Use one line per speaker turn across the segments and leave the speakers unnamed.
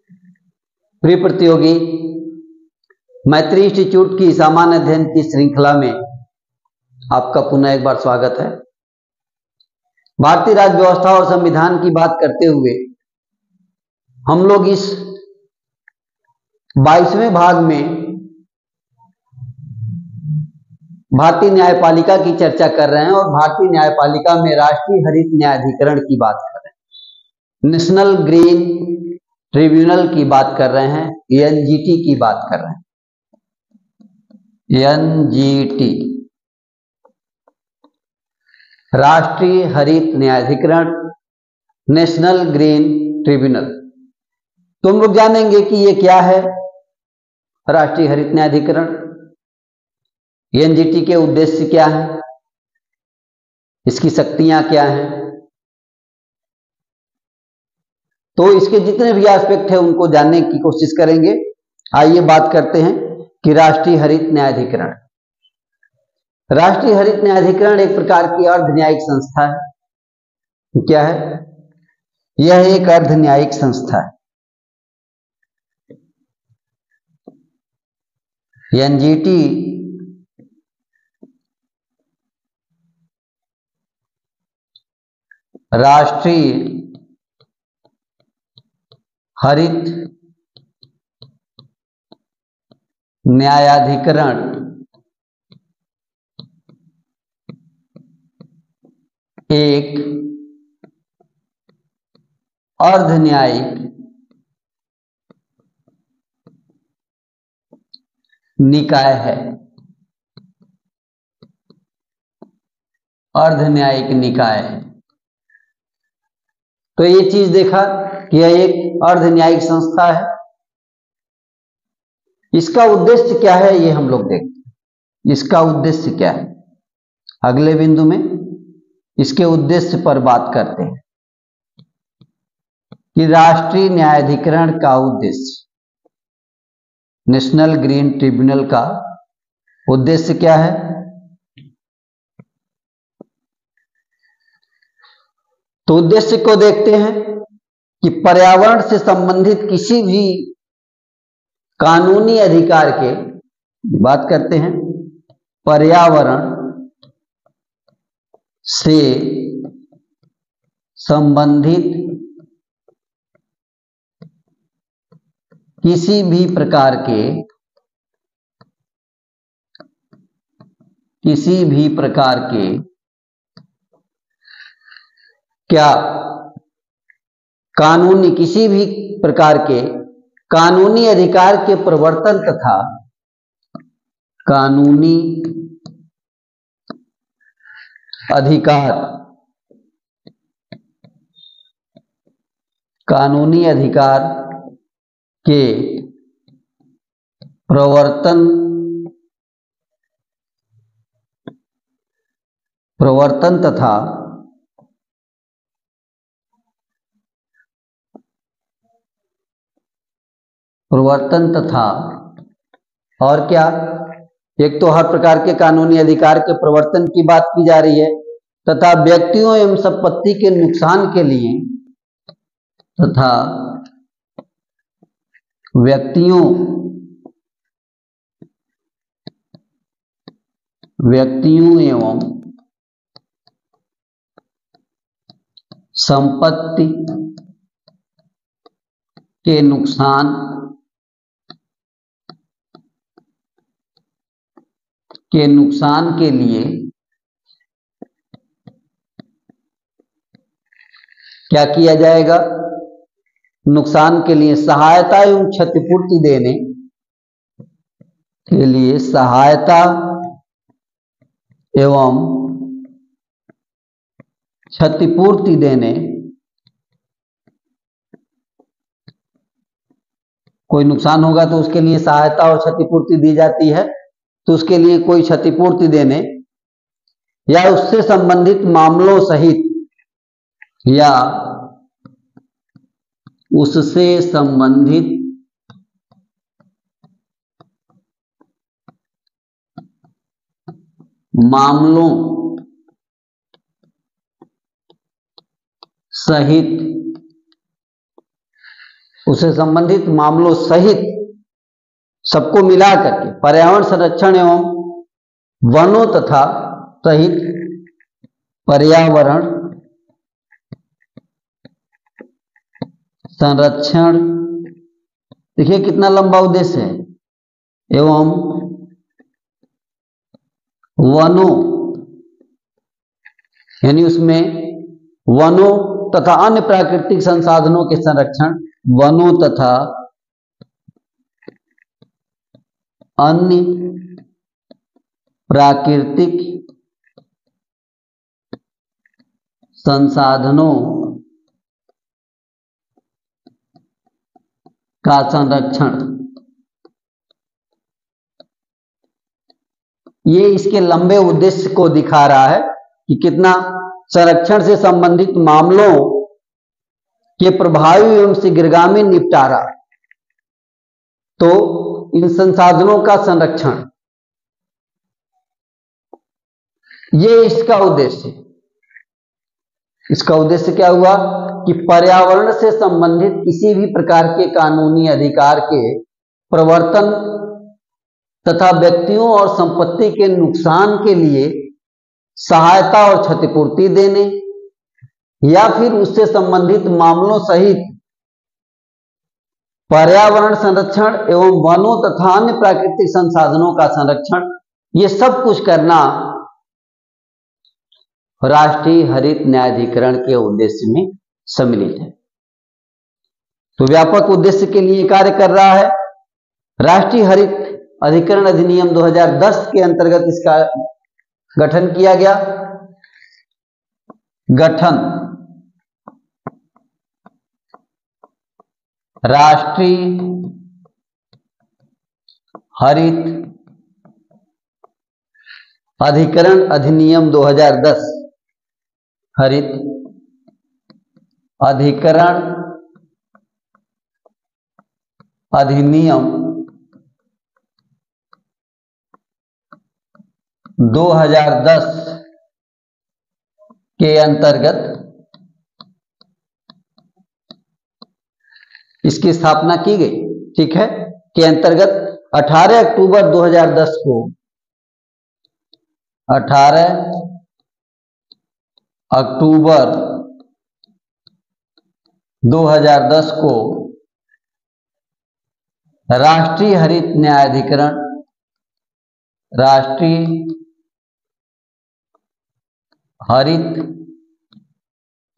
प्रिय प्रतियोगी, मैत्री इंस्टीट्यूट की सामान्य अध्ययन की श्रृंखला में आपका पुनः एक बार स्वागत है। भारतीय राज्य व्यवस्था और संविधान की बात करते हुए हम लोग इस 22वें भाग में भारतीय न्यायपालिका की चर्चा कर रहे हैं और भारतीय न्यायपालिका में राष्ट्रीय हरित न्यायाधिकरण की बात कर रहे हैं, नेशनल ग्रीन ट्रिब्यूनल की बात कर रहे हैं, एनजीटी की बात कर रहे हैं। एनजीटी, राष्ट्रीय हरित न्यायाधिकरण, नेशनल ग्रीन ट्रिब्यूनल। तुम लोग जानेंगे कि ये क्या है राष्ट्रीय हरित न्यायाधिकरण, एनजीटी के उद्देश्य क्या है, इसकी शक्तियां क्या हैं। तो इसके जितने भी एस्पेक्ट है उनको जानने की कोशिश करेंगे। आइए बात करते हैं कि राष्ट्रीय हरित न्यायाधिकरण। राष्ट्रीय हरित न्यायाधिकरण एक प्रकार की अर्ध न्यायिक संस्था है। क्या है? यह एक अर्ध न्यायिक संस्था है। एनजीटी राष्ट्रीय हरित न्यायाधिकरण एक अर्ध न्यायिक निकाय है। अर्ध न्यायिक निकाय है। तो ये चीज देखा कि यह एक अर्ध न्यायिक संस्था है। इसका उद्देश्य क्या है ये हम लोग देखते हैं। इसका उद्देश्य क्या है, अगले बिंदु में इसके उद्देश्य पर बात करते हैं कि राष्ट्रीय न्यायाधिकरण का उद्देश्य, नेशनल ग्रीन ट्रिब्यूनल का उद्देश्य क्या है। तो उद्देश्य को देखते हैं कि पर्यावरण से संबंधित किसी भी कानूनी अधिकार के, बात करते हैं पर्यावरण से संबंधित किसी भी प्रकार के क्या कानूनी, किसी भी प्रकार के कानूनी अधिकार के प्रवर्तन तथा कानूनी अधिकार के प्रवर्तन तथा और क्या, एक तो हर प्रकार के कानूनी अधिकार के प्रवर्तन की बात की जा रही है तथा व्यक्तियों एवं संपत्ति के नुकसान के लिए तथा व्यक्तियों एवं संपत्ति के नुकसान के लिए क्या किया जाएगा, नुकसान के लिए सहायता एवं क्षतिपूर्ति देने के लिए सहायता एवं क्षतिपूर्ति देने, कोई नुकसान होगा तो उसके लिए सहायता और क्षतिपूर्ति दी जाती है, तो उसके लिए कोई क्षतिपूर्ति देने या उससे संबंधित मामलों सहित या उससे संबंधित मामलों सहित उससे संबंधित मामलों सहित सबको मिला करके पर्यावरण संरक्षण एवं वनों तथा सहित पर्यावरण संरक्षण, देखिए कितना लंबा उद्देश्य है, एवं वनों यानी उसमें वनों तथा अन्य प्राकृतिक संसाधनों के संरक्षण, वनों तथा अन्य प्राकृतिक संसाधनों का संरक्षण। ये इसके लंबे उद्देश्य को दिखा रहा है कि कितना संरक्षण से संबंधित मामलों के प्रभावी एवं शीघ्रगामी निपटारा, तो इन संसाधनों का संरक्षण, ये इसका उद्देश्य। इसका उद्देश्य क्या हुआ कि पर्यावरण से संबंधित किसी भी प्रकार के कानूनी अधिकार के प्रवर्तन तथा व्यक्तियों और संपत्ति के नुकसान के लिए सहायता और क्षतिपूर्ति देने या फिर उससे संबंधित मामलों सहित पर्यावरण संरक्षण एवं वनों तथा अन्य प्राकृतिक संसाधनों का संरक्षण, ये सब कुछ करना राष्ट्रीय हरित न्यायाधिकरण के उद्देश्य में सम्मिलित है। तो व्यापक उद्देश्य के लिए कार्य कर रहा है। राष्ट्रीय हरित अधिकरण अधिनियम 2010 के अंतर्गत इसका गठन किया गया। गठन राष्ट्रीय हरित अधिकरण अधिनियम 2010, हरित अधिकरण अधिनियम 2010 के अंतर्गत इसकी स्थापना की गई। ठीक है, के अंतर्गत 18 अक्टूबर 2010 को 18 अक्टूबर 2010 को राष्ट्रीय हरित न्यायाधिकरण, राष्ट्रीय हरित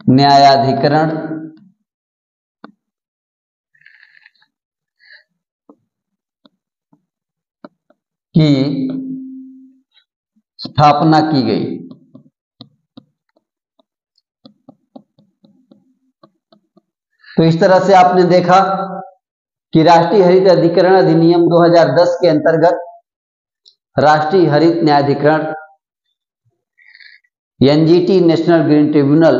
न्यायाधिकरण की स्थापना की गई। तो इस तरह से आपने देखा कि राष्ट्रीय हरित अधिकरण अधिनियम 2010 के अंतर्गत राष्ट्रीय हरित न्यायाधिकरण एनजीटी नेशनल ग्रीन ट्रिब्यूनल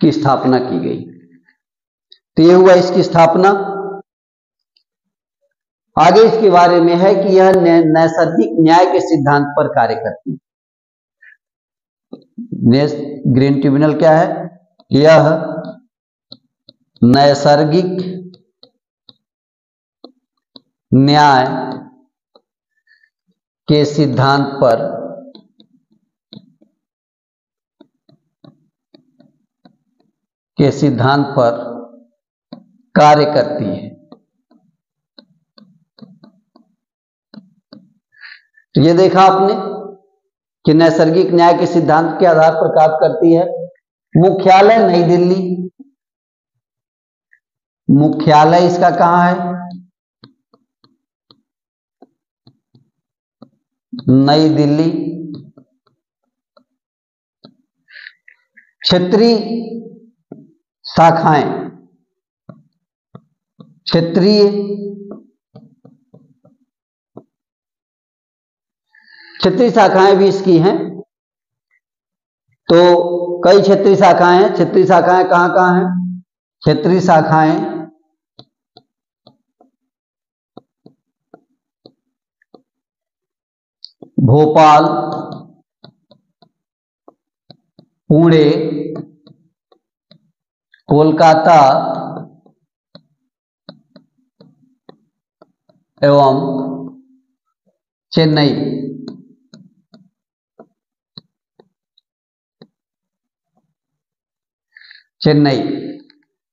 की स्थापना की गई। तो यह हुआ इसकी स्थापना। आगे इसके बारे में है कि यह नैसर्गिक न्याय के सिद्धांत पर कार्य करती है। ग्रीन ट्रिब्यूनल क्या है? यह नैसर्गिक न्याय के सिद्धांत पर कार्य करती है। तो ये देखा आपने कि नैसर्गिक न्याय के सिद्धांत के आधार पर कार्य करती है। मुख्यालय नई दिल्ली, मुख्यालय इसका कहां है? नई दिल्ली। क्षेत्रीय शाखाएं, क्षेत्रीय शाखाएं भी इसकी हैं। तो कई क्षेत्रीय शाखाएं हैं। क्षेत्रीय शाखाएं कहां कहां हैं? क्षेत्रीय शाखाएं भोपाल, पुणे, कोलकाता, एवं चेन्नई। चेन्नई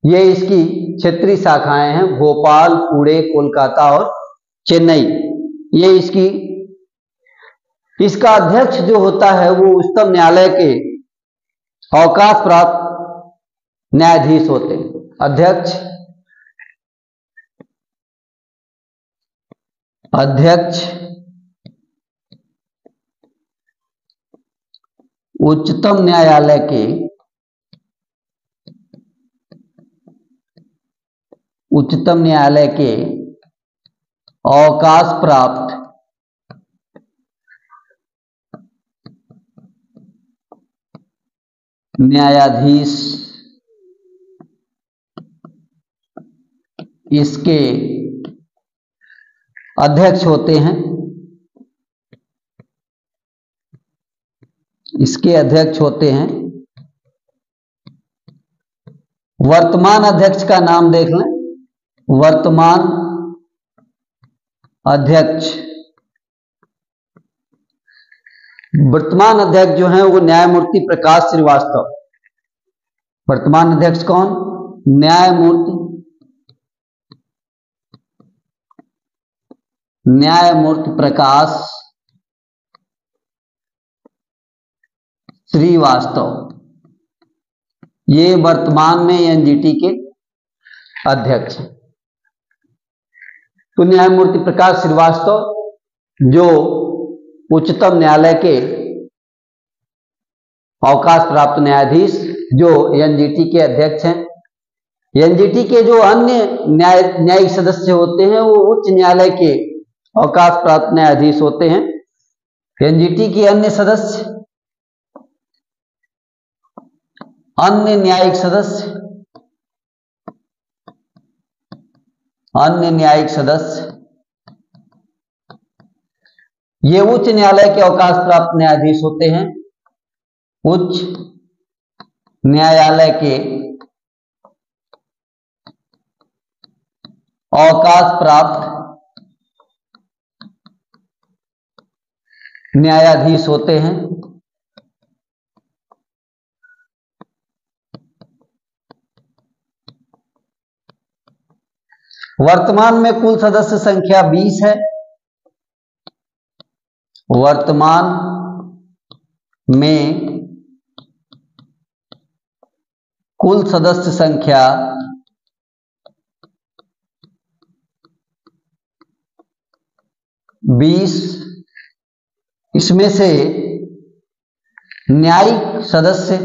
ये इसकी क्षेत्रीय शाखाएं हैं, भोपाल, पुणे, कोलकाता और चेन्नई। ये इसका अध्यक्ष जो होता है वो उच्चतम न्यायालय के अवकाश प्राप्त न्यायाधीश होते हैं। अध्यक्ष उच्चतम न्यायालय के अवकाश प्राप्त न्यायाधीश इसके अध्यक्ष होते हैं। वर्तमान अध्यक्ष का नाम देख लें। वर्तमान अध्यक्ष जो है वो न्यायमूर्ति प्रकाश श्रीवास्तव। वर्तमान अध्यक्ष कौन? न्यायमूर्ति प्रकाश श्रीवास्तव, ये वर्तमान में एनजीटी के अध्यक्ष हैं। तो न्यायमूर्ति प्रकाश श्रीवास्तव जो उच्चतम न्यायालय के अवकाश प्राप्त न्यायाधीश जो एनजीटी के अध्यक्ष हैं। एनजीटी के जो अन्य न्यायिक सदस्य होते हैं वो उच्च न्यायालय के अवकाश प्राप्त न्यायाधीश होते हैं। एनजीटी के अन्य न्यायिक सदस्य ये उच्च न्यायालय के अवकाश प्राप्त न्यायाधीश होते हैं। उच्च न्यायालय के अवकाश प्राप्त न्यायाधीश होते हैं। वर्तमान में कुल सदस्य संख्या 20 है। वर्तमान में कुल सदस्य संख्या 20। इसमें से न्यायिक सदस्य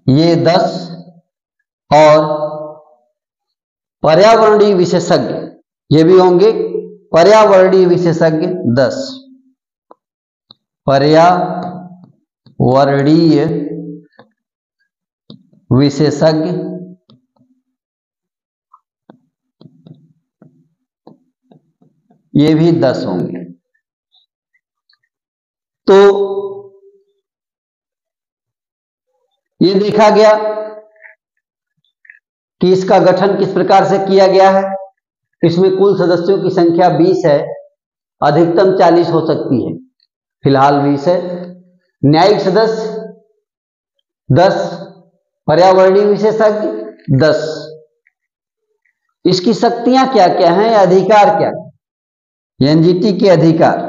ये 10 और पर्यावरणीय विशेषज्ञ ये भी होंगे। पर्यावरणीय विशेषज्ञ 10। पर्यावरणीय विशेषज्ञ ये भी 10 होंगे। तो ये देखा गया कि इसका गठन किस प्रकार से किया गया है। इसमें कुल सदस्यों की संख्या 20 है, अधिकतम 40 हो सकती है, फिलहाल 20 है। न्यायिक सदस्य 10, पर्यावरणीय विशेषज्ञ 10। इसकी शक्तियां क्या क्या हैं, अधिकार क्या है? एनजीटी के अधिकार,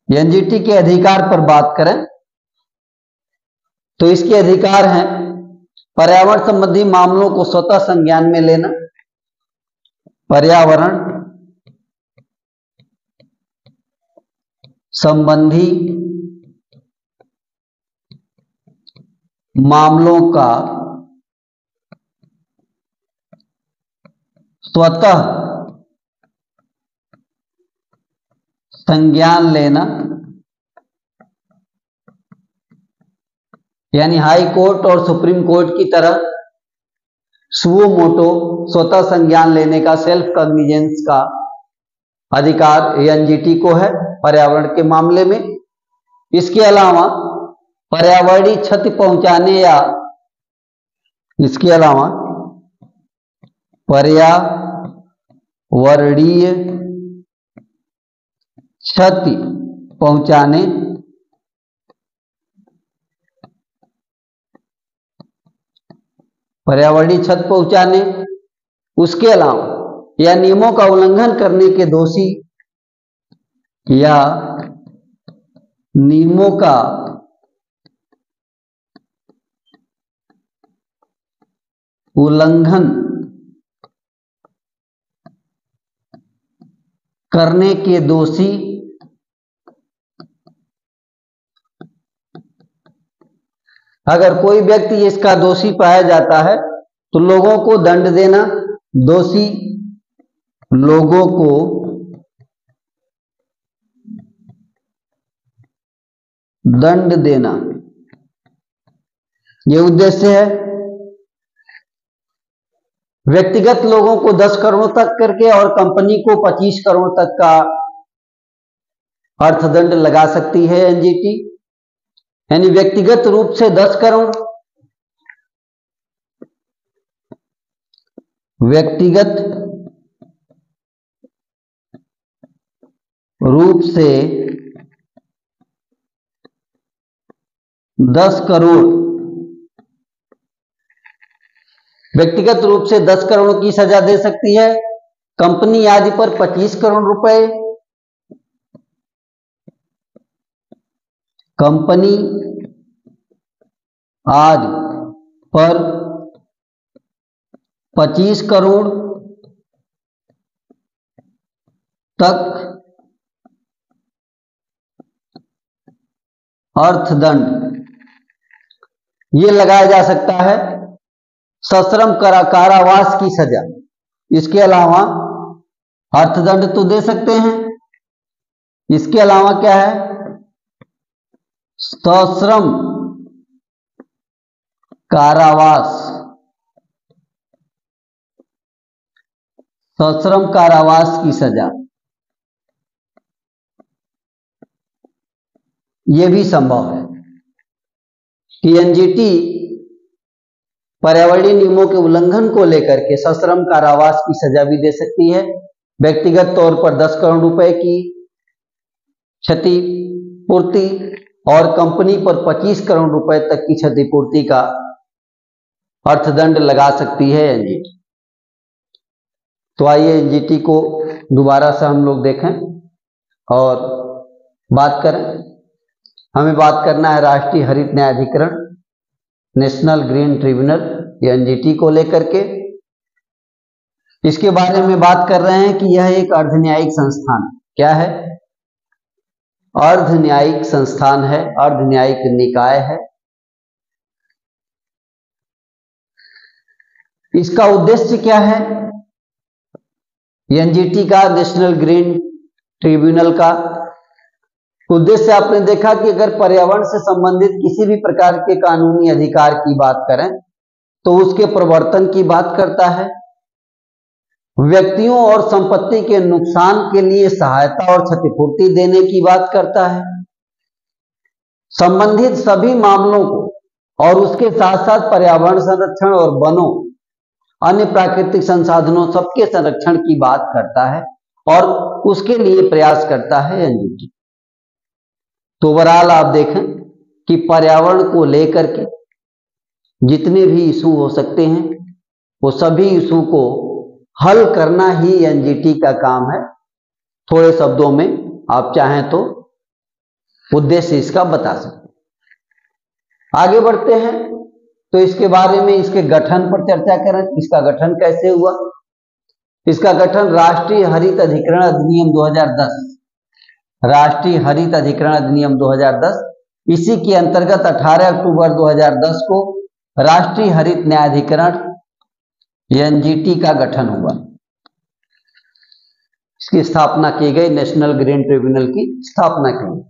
एनजीटी के अधिकार पर बात करें तो इसके अधिकार हैं पर्यावरण संबंधी मामलों को स्वतः संज्ञान में लेना, पर्यावरण संबंधी मामलों का स्वतः संज्ञान लेना, यानी हाई कोर्ट और सुप्रीम कोर्ट की तरह सुओ मोटो स्वतः संज्ञान लेने का, सेल्फ कॉग्निजेंस का अधिकार एनजीटी को है पर्यावरण के मामले में। इसके अलावा पर्यावरणीय क्षति पहुंचाने या इसके अलावा पर्यावरणीय क्षति पहुंचाने उसके अलावा या नियमों का उल्लंघन करने के दोषी या नियमों का उल्लंघन करने के दोषी अगर कोई व्यक्ति इसका दोषी पाया जाता है तो लोगों को दंड देना, दोषी लोगों को दंड देना, यह उद्देश्य है। व्यक्तिगत लोगों को 10 करोड़ तक करके और कंपनी को 25 करोड़ तक का अर्थदंड लगा सकती है एनजीटी। यानी व्यक्तिगत रूप से 10 करोड़, व्यक्तिगत रूप से 10 करोड़, व्यक्तिगत रूप से 10 करोड़ की सजा दे सकती है। कंपनी आदि पर 25 करोड़ रुपए, कंपनी आदि पर 25 करोड़ तक अर्थदंड ये लगाया जा सकता है। सश्रम कारावास की सजा, इसके अलावा अर्थदंड तो दे सकते हैं, इसके अलावा क्या है, सश्रम कारावास, सश्रम कारावास की सजा यह भी संभव है कि एनजीटी पर्यावरणीय नियमों के उल्लंघन को लेकर के सश्रम कारावास की सजा भी दे सकती है। व्यक्तिगत तौर पर 10 करोड़ रुपए की क्षतिपूर्ति और कंपनी पर 25 करोड़ रुपए तक की क्षतिपूर्ति का अर्थदंड लगा सकती है एनजीटी। तो आइए एनजीटी को दोबारा से हम लोग देखें और बात करें। हमें बात करना है राष्ट्रीय हरित न्यायाधिकरण, नेशनल ग्रीन ट्रिब्यूनल, एनजीटी को लेकर के। इसके बारे में बात कर रहे हैं कि यह एक अर्धन्यायिक संस्थान, क्या है, अर्धन्यायिक संस्थान है, अर्धन्यायिक निकाय है। इसका उद्देश्य क्या है एनजीटी का, नेशनल ग्रीन ट्रिब्यूनल का उद्देश्य आपने देखा कि अगर पर्यावरण से संबंधित किसी भी प्रकार के कानूनी अधिकार की बात करें तो उसके प्रवर्तन की बात करता है, व्यक्तियों और संपत्ति के नुकसान के लिए सहायता और क्षतिपूर्ति देने की बात करता है, संबंधित सभी मामलों को और उसके साथ साथ पर्यावरण संरक्षण और वनों, अन्य प्राकृतिक संसाधनों सबके संरक्षण की बात करता है और उसके लिए प्रयास करता है एनजीटी। तो ओवरऑल आप देखें कि पर्यावरण को लेकर के जितने भी इशू हो सकते हैं वो सभी इशू को हल करना ही एनजीटी का काम है। थोड़े शब्दों में आप चाहें तो उद्देश्य इसका बता सकते हैं। आगे बढ़ते हैं तो इसके बारे में, इसके गठन पर चर्चा करें। इसका गठन कैसे हुआ? इसका गठन राष्ट्रीय हरित अधिकरण अधिनियम 2010, राष्ट्रीय हरित अधिकरण अधिनियम 2010, इसी के अंतर्गत 18 अक्टूबर 2010 को राष्ट्रीय हरित न्यायाधिकरण एनजीटी का गठन हुआ। इसकी स्थापना की गई, नेशनल ग्रीन ट्रिब्यूनल की स्थापना की गई।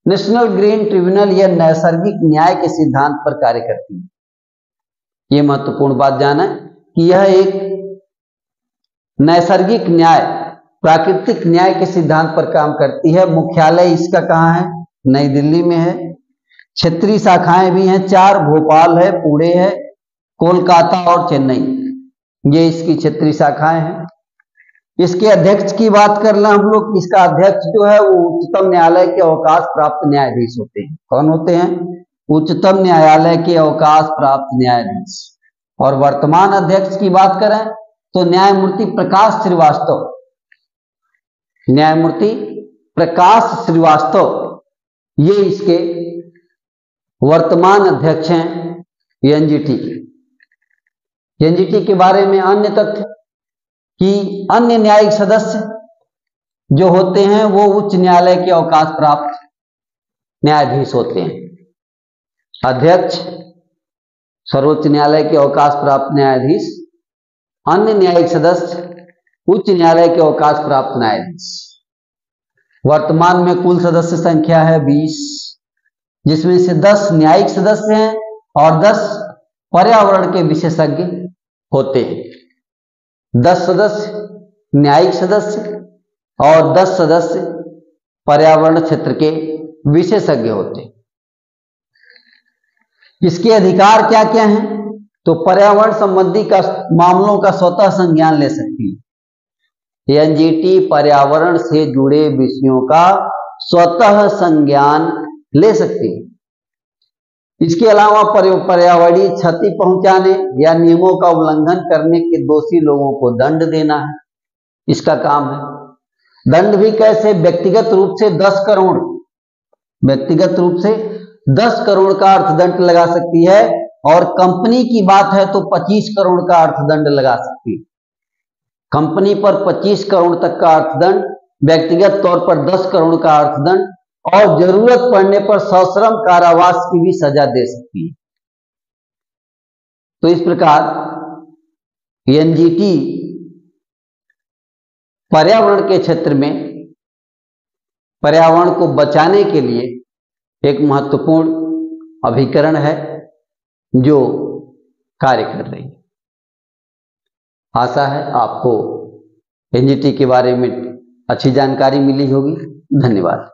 नेशनल ग्रीन ट्रिब्यूनल यह नैसर्गिक न्याय के सिद्धांत पर कार्य करती है। यह महत्वपूर्ण बात जाना कि यह एक नैसर्गिक न्याय, प्राकृतिक न्याय के सिद्धांत पर काम करती है। मुख्यालय इसका कहां है? नई दिल्ली में है। क्षेत्रीय शाखाएं भी हैं 4, भोपाल है, पुणे है, कोलकाता और चेन्नई, ये इसकी क्षेत्रीय शाखाएं हैं। इसके अध्यक्ष की बात कर लें हम लोग, इसका अध्यक्ष जो है वो उच्चतम न्यायालय के अवकाश प्राप्त न्यायाधीश होते हैं। कौन होते हैं? उच्चतम न्यायालय के अवकाश प्राप्त न्यायाधीश। और वर्तमान अध्यक्ष की बात करें तो न्यायमूर्ति प्रकाश श्रीवास्तव, न्यायमूर्ति प्रकाश श्रीवास्तव ये इसके वर्तमान अध्यक्ष हैं एनजीटी के। एनजीटी के बारे में अन्य तथ्य कि अन्य न्यायिक सदस्य जो होते हैं वो उच्च न्यायालय के अवकाश प्राप्त न्यायाधीश होते हैं। अध्यक्ष सर्वोच्च न्यायालय के अवकाश प्राप्त न्यायाधीश, अन्य न्यायिक सदस्य उच्च न्यायालय के अवकाश प्राप्त न्यायाधीश। वर्तमान में कुल सदस्य संख्या है 20, जिसमें से 10 न्यायिक सदस्य हैं और 10 पर्यावरण के विशेषज्ञ होते हैं। 10 सदस्य न्यायिक सदस्य और 10 सदस्य पर्यावरण क्षेत्र के विशेषज्ञ होते हैं। इसके अधिकार क्या क्या हैं? तो पर्यावरण संबंधी का मामलों का स्वतः संज्ञान ले सकती है। एनजीटी पर्यावरण से जुड़े विषयों का स्वतः संज्ञान ले सकती है। इसके अलावा पर्यावरणीय क्षति पहुंचाने या नियमों का उल्लंघन करने के दोषी लोगों को दंड देना है, इसका काम है। दंड भी कैसे? व्यक्तिगत रूप से 10 करोड़, व्यक्तिगत रूप से 10 करोड़ का अर्थदंड लगा सकती है, और कंपनी की बात है तो 25 करोड़ का अर्थदंड लगा सकती है। कंपनी पर 25 करोड़ तक का अर्थदंड, व्यक्तिगत तौर पर 10 करोड़ का अर्थदंड, और जरूरत पड़ने पर सश्रम कारावास की भी सजा दे सकती है। तो इस प्रकार एनजीटी पर्यावरण के क्षेत्र में पर्यावरण को बचाने के लिए एक महत्वपूर्ण अभिकरण है जो कार्य कर रही है। आशा है आपको एनजीटी के बारे में अच्छी जानकारी मिली होगी। धन्यवाद।